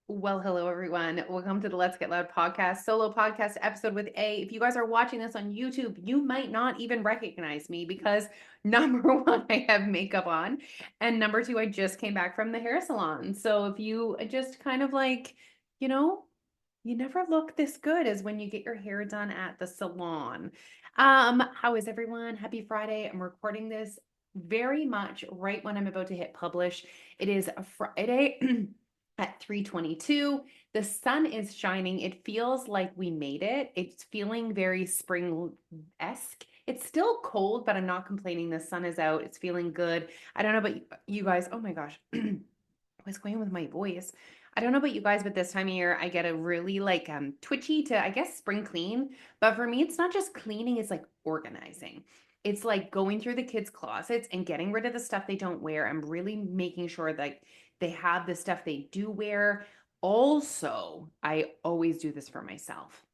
Well, hello everyone. Welcome to the Let's Get Loud podcast, solo podcast episode with A. If you guys are watching this on YouTube, you might not even recognize me because number one, I have makeup on, and number two, I just came back from the hair salon. So if you just kind of like, you know, you never look this good as when you get your hair done at the salon. How is everyone? Happy Friday. I'm recording this very much right when I'm about to hit publish. It is a Friday. At 3:22. The sun is shining. It feels like we made it. It's feeling very spring-esque. It's still cold, but I'm not complaining. The sun is out. It's feeling good. I don't know about you guys. Oh my gosh. What's going on with my voice? I don't know about you guys, but this time of year I get a really like twitchy to I guess spring clean. But for me, it's not just cleaning, it's like organizing. It's like going through the kids' closets and getting rid of the stuff they don't wear. I'm really making sure that they have the stuff they do wear. Also, I always do this for myself.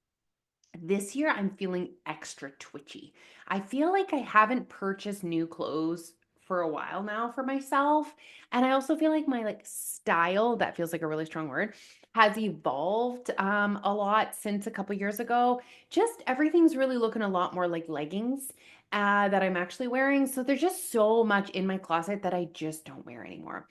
This year, I'm feeling extra twitchy. I feel like I haven't purchased new clothes for a while now for myself. And I also feel like my like style, that feels like a really strong word, has evolved a lot since a couple years ago. Just everything's really looking a lot more like leggings that I'm actually wearing. So there's just so much in my closet that I just don't wear anymore.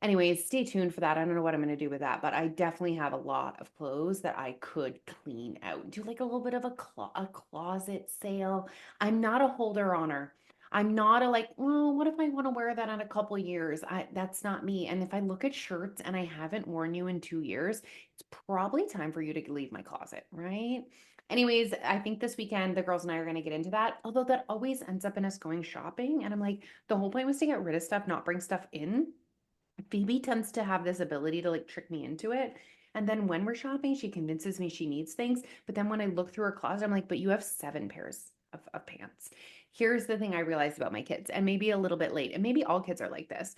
Anyways, stay tuned for that. I don't know what I'm going to do with that, but I definitely have a lot of clothes that I could clean out. Do like a little bit of a closet sale. I'm not a holder honor. I'm not a like, well, what if I want to wear that in a couple years? That's not me. And if I look at shirts and I haven't worn you in 2 years, it's probably time for you to leave my closet, right? Anyways, I think this weekend the girls and I are going to get into that. Although that always ends up in us going shopping. And I'm like, the whole point was to get rid of stuff, not bring stuff in. Phoebe tends to have this ability to like trick me into it. And then when we're shopping, she convinces me she needs things. But then when I look through her closet, I'm like, but you have 7 pairs of pants. Here's the thing I realized about my kids, and maybe a little bit late, and maybe all kids are like this.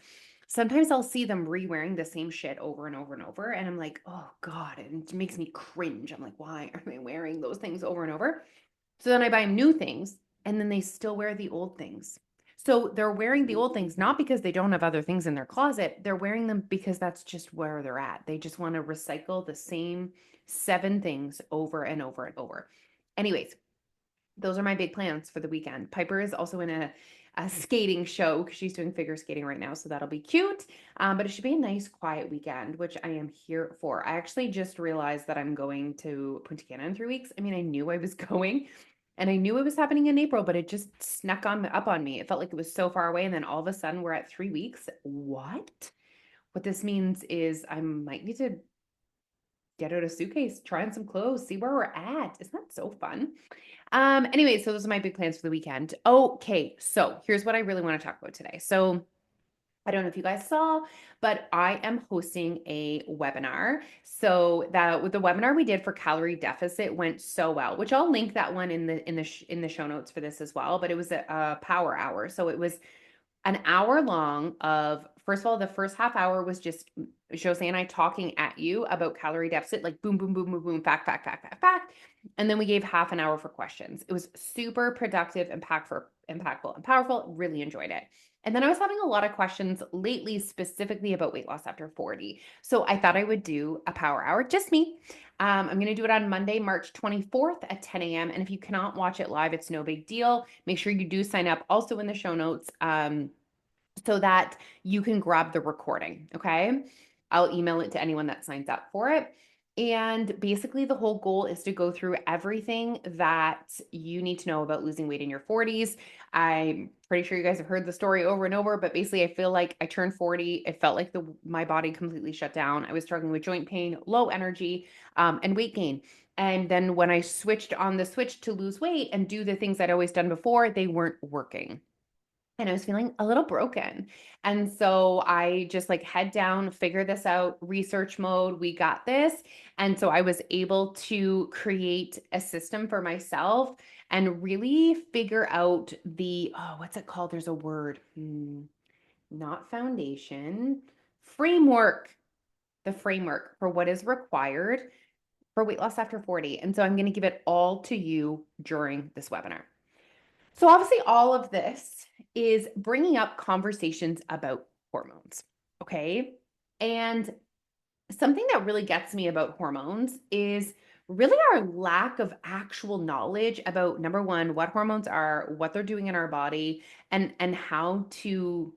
Sometimes I'll see them re-wearing the same shit over and over and over. And I'm like, oh God, it makes me cringe. I'm like, why are they wearing those things over and over? So then I buy them new things and then they still wear the old things. So they're wearing the old things not because they don't have other things in their closet. They're wearing them because that's just where they're at. They just want to recycle the same 7 things over and over and over. Anyways, those are my big plans for the weekend. Piper is also in a skating show because she's doing figure skating right now. So that'll be cute. But it should be a nice, quiet weekend, which I am here for. I actually just realized that I'm going to Punta Cana in 3 weeks. I mean, I knew I was going and I knew it was happening in April, but it just snuck on up on me. It felt like it was so far away. And then all of a sudden we're at 3 weeks. What this means is I might need to get out a suitcase, try on some clothes, see where we're at. Isn't that so fun? Anyway, so those are my big plans for the weekend. Okay, so here's what I really want to talk about today. So I don't know if you guys saw, but I am hosting a webinar. So that with the webinar we did for calorie deficit went so well, which I'll link that one in the show notes for this as well. But it was a power hour, so it was an hour long of first of all, the first half hour was just Jose and I talking at you about calorie deficit, like boom, boom, boom, boom, boom, fact, fact, fact, fact, fact. And then we gave half an hour for questions. It was super productive, impactful, and powerful. Really enjoyed it. And then I was having a lot of questions lately, specifically about weight loss after 40. So I thought I would do a power hour, just me. I'm going to do it on Monday, March 24th at 10 a.m. And if you cannot watch it live, it's no big deal. Make sure you do sign up also in the show notes so that you can grab the recording. Okay. I'll email it to anyone that signs up for it. And basically, the whole goal is to go through everything that you need to know about losing weight in your 40s. I'm pretty sure you guys have heard the story over and over, but basically, I feel like I turned 40. It felt like my body completely shut down. I was struggling with joint pain, low energy, and weight gain. And then when I switched on the switch to lose weight and do the things I'd always done before, they weren't working and I was feeling a little broken. And so I just like head down, figure this out, research mode, we got this. And so I was able to create a system for myself and really figure out what's it called? There's a word, not foundation, framework, the framework for what is required for weight loss after 40. And so I'm going to give it all to you during this webinar. So, obviously, all of this is bringing up conversations about hormones. Okay. And something that really gets me about hormones is really our lack of actual knowledge about, number one, what hormones are, what they're doing in our body, and how to,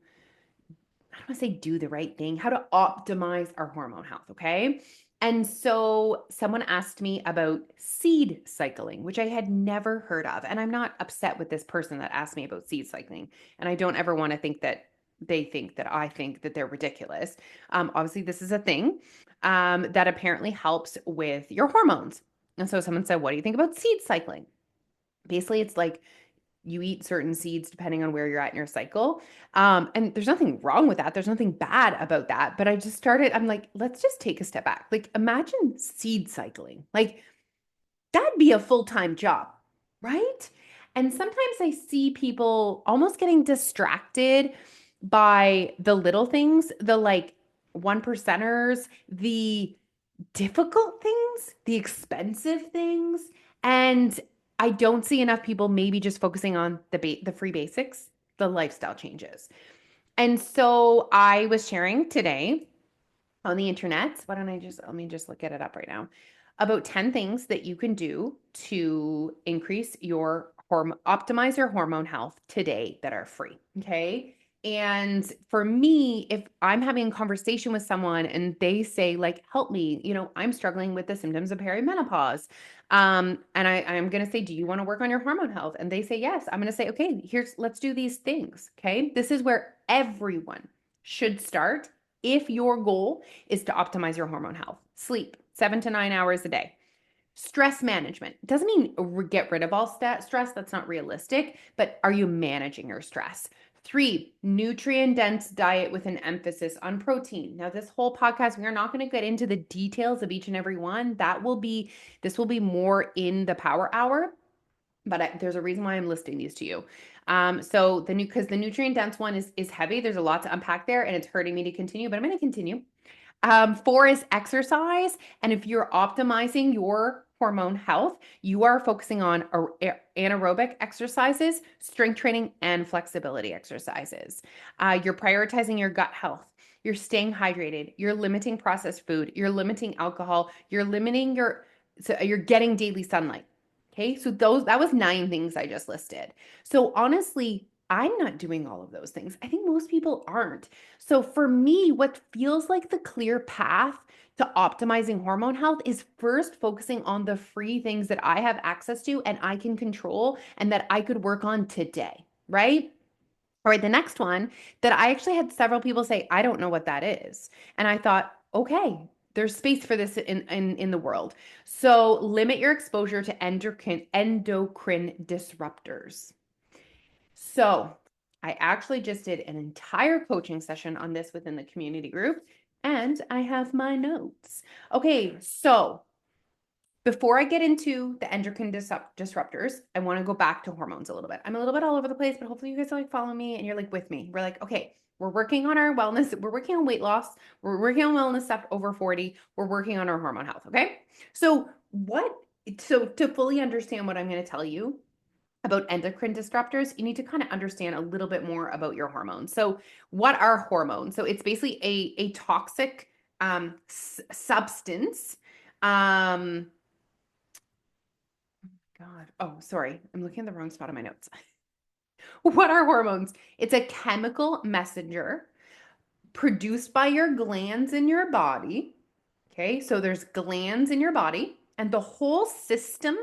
I don't want to say do the right thing, how to optimize our hormone health, okay? And so someone asked me about seed cycling, which I had never heard of. And I'm not upset with this person that asked me about seed cycling. And I don't ever want to think that they think that I think that they're ridiculous. Obviously, this is a thing that apparently helps with your hormones. And so someone said, "What do you think about seed cycling?" Basically, it's like you eat certain seeds depending on where you're at in your cycle. And there's nothing wrong with that. There's nothing bad about that. But I just started, I'm like, let's just take a step back. Like, imagine seed cycling. Like, that'd be a full-time job, right? And sometimes I see people almost getting distracted by the little things, the like one percenters, the difficult things, the expensive things, and I don't see enough people maybe just focusing on the free basics, the lifestyle changes. And so I was sharing today on the internet. Why don't I just let me just look at it up right now. About 10 things that you can do to increase your optimize your hormone health today that are free. Okay. And for me, if I'm having a conversation with someone and they say, like, help me, I'm struggling with the symptoms of perimenopause. And I'm gonna say, do you want to work on your hormone health? And they say yes. I'm gonna say, okay, let's do these things. Okay. This is where everyone should start if your goal is to optimize your hormone health. Sleep 7 to 9 hours a day. Stress management doesn't mean get rid of all stress. That's not realistic, but are you managing your stress? 3, nutrient dense diet with an emphasis on protein. Now, this whole podcast, we are not going to get into the details of each and every one. This will be more in the power hour, but there's a reason why I'm listing these to you. So because the nutrient dense one is heavy, there's a lot to unpack there, and it's hurting me to continue, but I'm going to continue. 4 is exercise. And if you're optimizing your hormone health, you are focusing on anaerobic exercises, strength training, and flexibility exercises. You're prioritizing your gut health. You're staying hydrated. You're limiting processed food. You're limiting alcohol. So you're getting daily sunlight. Okay, so that was 9 things I just listed. So honestly, I'm not doing all of those things. I think most people aren't. So for me, what feels like the clear path to optimizing hormone health is first focusing on the free things that I have access to and I can control and that I could work on today, right? All right, the next one that I actually had several people say, I don't know what that is. And I thought, okay, there's space for this in the world. So limit your exposure to endocrine disruptors. So I actually just did an entire coaching session on this within the community group, and I have my notes. Okay, so before I get into the endocrine disruptors, I want to go back to hormones a little bit. I'm a little bit all over the place, but hopefully you guys are like following me and you're like with me. We're like, okay, we're working on our wellness. We're working on weight loss. We're working on wellness stuff over 40. We're working on our hormone health. Okay. So to fully understand what I'm going to tell you about endocrine disruptors, you need to kind of understand a little bit more about your hormones. So, what are hormones? So, it's basically a toxic substance. Um, God, oh, sorry, I'm looking at the wrong spot on my notes. What are hormones? It's a chemical messenger produced by your glands in your body. Okay, so there's glands in your body, and the whole system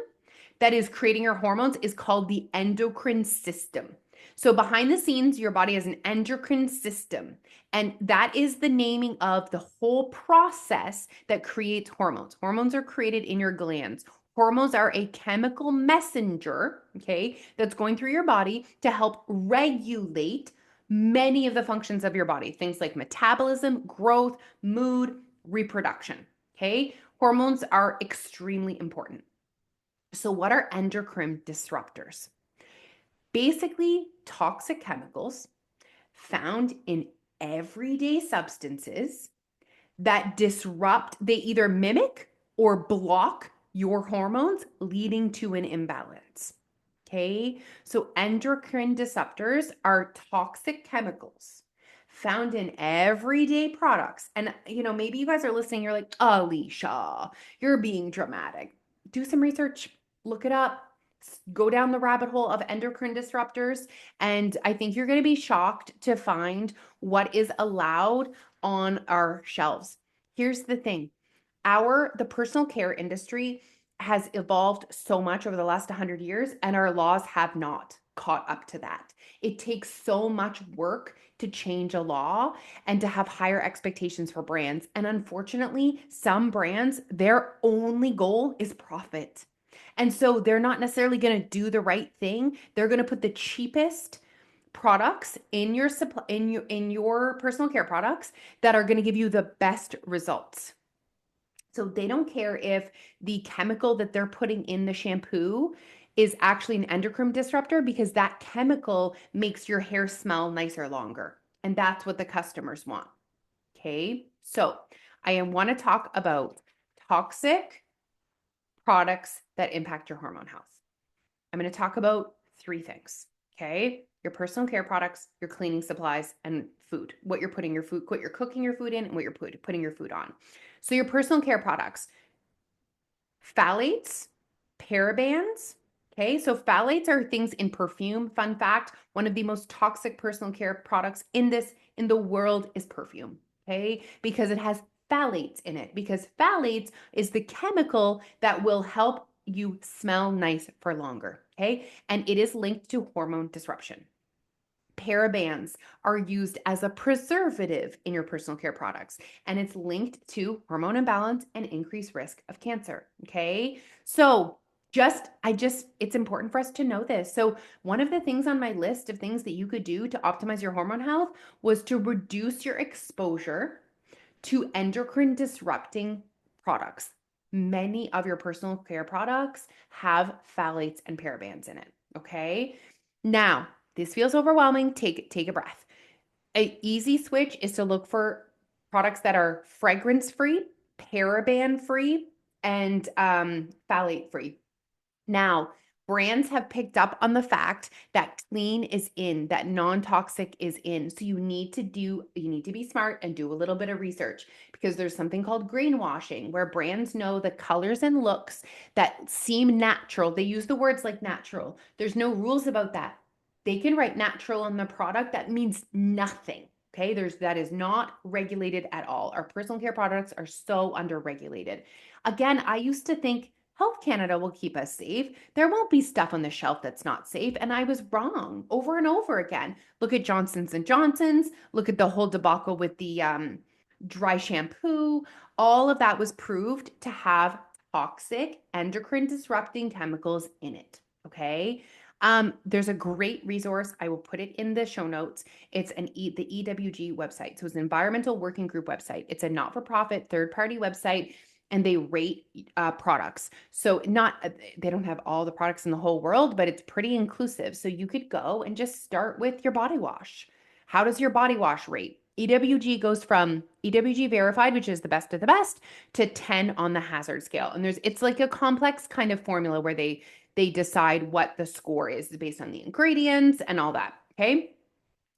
that is creating your hormones is called the endocrine system. So behind the scenes, your body has an endocrine system, and that is the naming of the whole process that creates hormones. Hormones are created in your glands. Hormones are a chemical messenger, okay, that's going through your body to help regulate many of the functions of your body, things like metabolism, growth, mood, reproduction. Okay, hormones are extremely important. So, what are endocrine disruptors? Basically, toxic chemicals found in everyday substances that disrupt, they either mimic or block your hormones, leading to an imbalance. Okay, so endocrine disruptors are toxic chemicals found in everyday products. And, maybe you guys are listening, you're like, Alicia, you're being dramatic. Do some research, look it up, go down the rabbit hole of endocrine disruptors. And I think you're going to be shocked to find what is allowed on our shelves. Here's the thing. The personal care industry has evolved so much over the last 100 years, and our laws have not caught up to that. It takes so much work to change a law and to have higher expectations for brands. And unfortunately, some brands, their only goal is profit. And so they're not necessarily going to do the right thing. They're going to put the cheapest products in your supply in your personal care products that are going to give you the best results. So they don't care if the chemical that they're putting in the shampoo is actually an endocrine disruptor, because that chemical makes your hair smell nicer longer. And that's what the customers want. Okay. So I want to talk about toxic products that impact your hormone health. I'm going to talk about 3 things. Okay. Your personal care products, your cleaning supplies, and food. What you're cooking your food in, and what you're putting your food on. So your personal care products, phthalates, parabens. Okay, so phthalates are things in perfume. Fun fact, one of the most toxic personal care products in the world is perfume. Okay, because it has phthalates in it, because phthalates is the chemical that will help you smell nice for longer. Okay, and it is linked to hormone disruption. Parabens are used as a preservative in your personal care products, and it's linked to hormone imbalance and increased risk of cancer. Okay. So it's important for us to know this. So one of the things on my list of things that you could do to optimize your hormone health was to reduce your exposure to endocrine disrupting products. Many of your personal care products have phthalates and parabens in it. Okay. Now, this feels overwhelming. Take a breath. An easy switch is to look for products that are fragrance free, paraben free, and phthalate free. Now, brands have picked up on the fact that clean is in, that non-toxic is in. So you need to be smart and do a little bit of research, because there's something called greenwashing, where brands know the colors and looks that seem natural. They use the words like natural. There's no rules about that. They can write natural on the product. That means nothing. Okay, that is not regulated at all. Our personal care products are so underregulated. Again, I used to think Health Canada will keep us safe. There won't be stuff on the shelf that's not safe. And I was wrong over and over again. Look at Johnson's and Johnson's. Look at the whole debacle with the dry shampoo. All of that was proved to have toxic endocrine disrupting chemicals in it. Okay. There's a great resource. I will put it in the show notes. It's the EWG website. So it's an environmental working group website. It's a not-for-profit third-party website, and they rate products. So they don't have all the products in the whole world, but it's pretty inclusive. So you could go and just start with your body wash. How does your body wash rate? EWG goes from EWG verified, which is the best of the best, to 10 on the hazard scale. And it's like a complex kind of formula where they decide what the score is based on the ingredients and all that. Okay.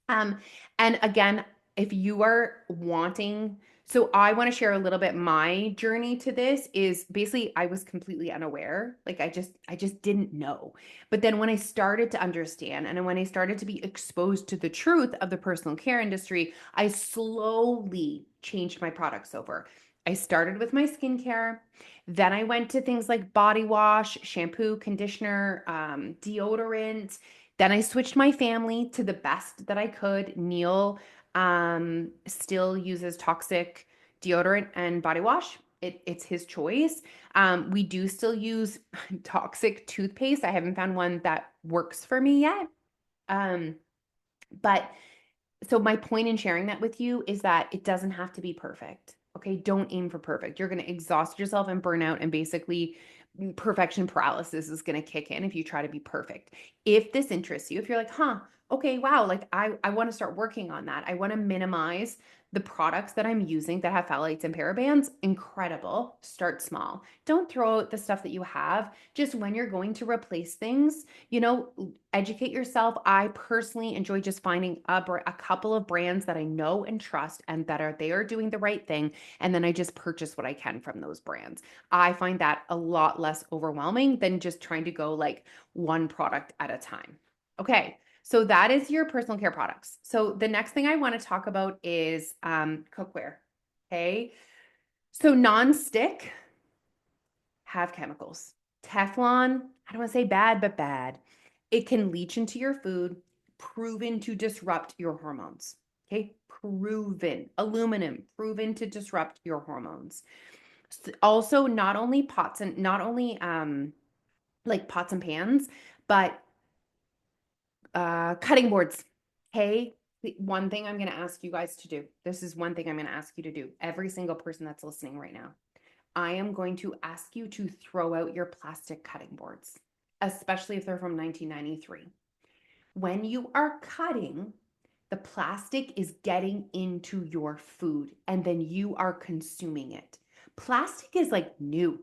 And again, if you are wanting, so I want to share a little bit my journey to this is basically I was completely unaware. Like I just didn't know. But then when I started to understand, and when I started to be exposed to the truth of the personal care industry, I slowly changed my products over. I started with my skincare. Then I went to things like body wash, shampoo, conditioner, deodorant. Then I switched my family to the best that I could. Neil still uses toxic deodorant and body wash. It's his choice. We do still use toxic toothpaste. I haven't found one that works for me yet. But so my point in sharing that with you is that it doesn't have to be perfect. Okay, don't aim for perfect. You're going to exhaust yourself and burn out, and basically perfection paralysis is going to kick in if you try to be perfect. If this interests you, if you're like, okay, wow, like I want to start working on that. I want to minimize The products that I'm using that have phthalates and parabens, incredible. Start small. Don't throw out the stuff that you have. Just when you're going to replace things, educate yourself. I personally enjoy just finding a couple of brands that I know and trust and that they are doing the right thing. And then I just purchase what I can from those brands. I find that a lot less overwhelming than just trying to go like one product at a time. Okay. So that is your personal care products. So the next thing I want to talk about is cookware. Okay. So non-stick have chemicals. Teflon, I don't want to say bad, but bad. It can leach into your food, proven to disrupt your hormones. Okay. Proven. Aluminum, proven to disrupt your hormones. Also, not only like pots and pans, but cutting boards. Okay. One thing I'm going to ask you guys to do. This is one thing I'm going to ask you to do. Every single person that's listening right now. I am going to ask you to throw out your plastic cutting boards, especially if they're from 1993. When you are cutting, the plastic is getting into your food and then you are consuming it. Plastic is like new.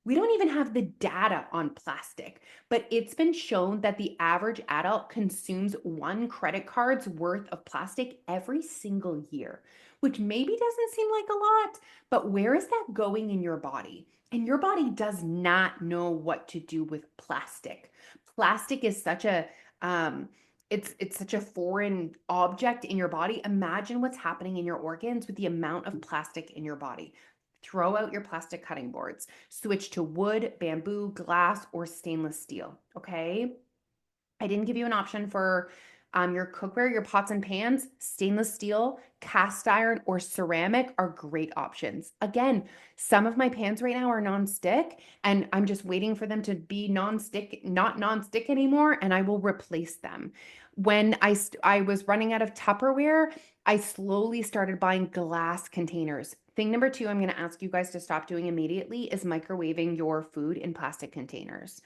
We don't even have the data on plastic, but it's been shown that the average adult consumes one credit card's worth of plastic every single year, which maybe doesn't seem like a lot, but where is that going in your body? And your body does not know what to do with plastic. Plastic is such a it's such a foreign object in your body. Imagine what's happening in your organs with the amount of plastic in your body. Throw out your plastic cutting boards. Switch to wood, bamboo, glass, or stainless steel. Okay. I didn't give you an option for your cookware, your pots and pans. Stainless steel, cast iron, or ceramic are great options. Again, some of my pans right now are non-stick, and I'm just waiting for them to be non-stick, not non-stick anymore, and I will replace them. When I was running out of Tupperware, I slowly started buying glass containers. Thing number two, I'm going to ask you guys to stop doing immediately is microwaving your food in plastic containers.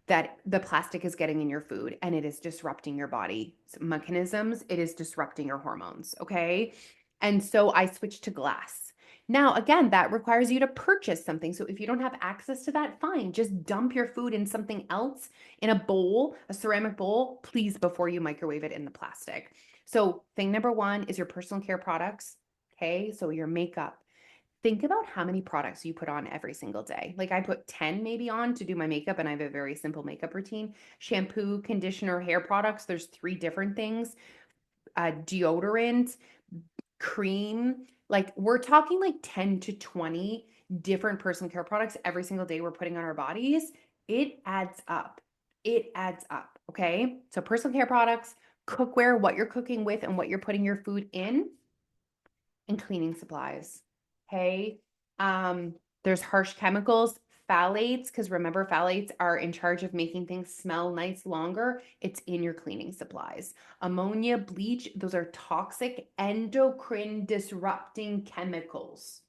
That the plastic is getting in your food and it is disrupting your body mechanisms. It is disrupting your hormones. Okay. And so I switched to glass. Now, again, that requires you to purchase something. So if you don't have access to that, fine. Just dump your food in something else in a bowl, a ceramic bowl, please, before you microwave it in the plastic. So thing number one is your personal care products. Okay. So your makeup. Think about how many products you put on every single day. Like I put 10 maybe on to do my makeup, and I have a very simple makeup routine. Shampoo, conditioner, hair products. There's 3 different things. Deodorant, cream. Like we're talking like 10 to 20 different personal care products every single day we're putting on our bodies. It adds up. It adds up. Okay. So personal care products, cookware, what you're cooking with and what you're putting your food in, and cleaning supplies. Okay. There's harsh chemicals, phthalates, because remember, phthalates are in charge of making things smell nice longer. It's in your cleaning supplies. Ammonia, bleach, those are toxic endocrine disrupting chemicals,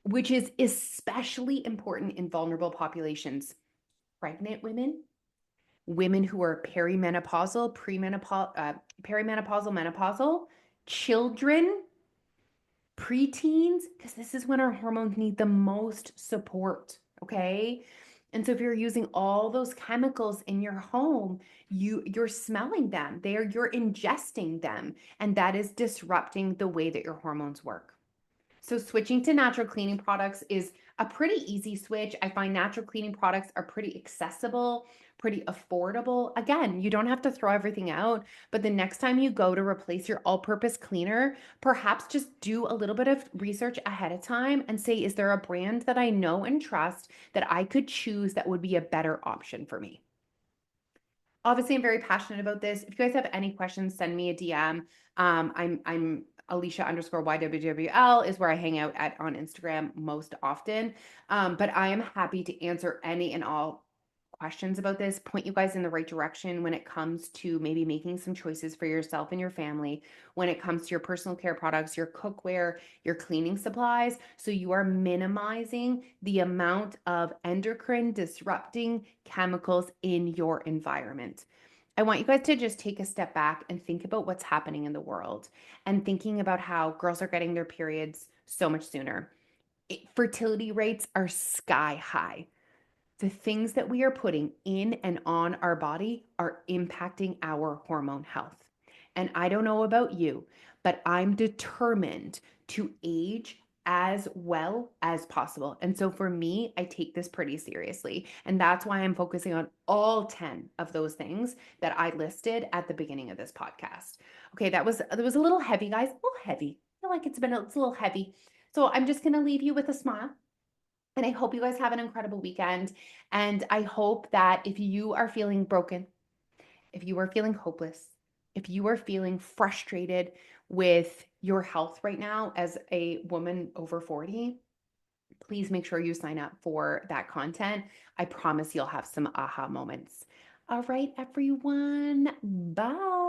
which is especially important in vulnerable populations. Pregnant women, women who are perimenopausal, perimenopausal, menopausal, children, preteens, because this is when our hormones need the most support. Okay. And so if you're using all those chemicals in your home, you're smelling them. You're ingesting them. And that is disrupting the way that your hormones work. So switching to natural cleaning products is a pretty easy switch. I find natural cleaning products are pretty accessible, pretty affordable. Again, you don't have to throw everything out, but the next time you go to replace your all-purpose cleaner, perhaps just do a little bit of research ahead of time and say, is there a brand that I know and trust that I could choose that would be a better option for me? Obviously, I'm very passionate about this. If you guys have any questions, send me a DM. I'm Alicia underscore YWWL is where I hang out at on Instagram most often. But I am happy to answer any and all questions about this, point you guys in the right direction when it comes to maybe making some choices for yourself and your family, when it comes to your personal care products, your cookware, your cleaning supplies. So you are minimizing the amount of endocrine disrupting chemicals in your environment. I want you guys to just take a step back and think about what's happening in the world and thinking about how girls are getting their periods so much sooner. Fertility rates are sky high. The things that we are putting in and on our body are impacting our hormone health. And I don't know about you, but I'm determined to age as well as possible. And so for me, I take this pretty seriously. And that's why I'm focusing on all 10 of those things that I listed at the beginning of this podcast. Okay, that was a little heavy, guys. A little heavy. I feel like it's a little heavy. So I'm just gonna leave you with a smile. And I hope you guys have an incredible weekend. And I hope that if you are feeling broken, if you are feeling hopeless, if you are feeling frustrated with your health right now as a woman over 40, please make sure you sign up for that content. I promise you'll have some aha moments. All right, everyone. Bye.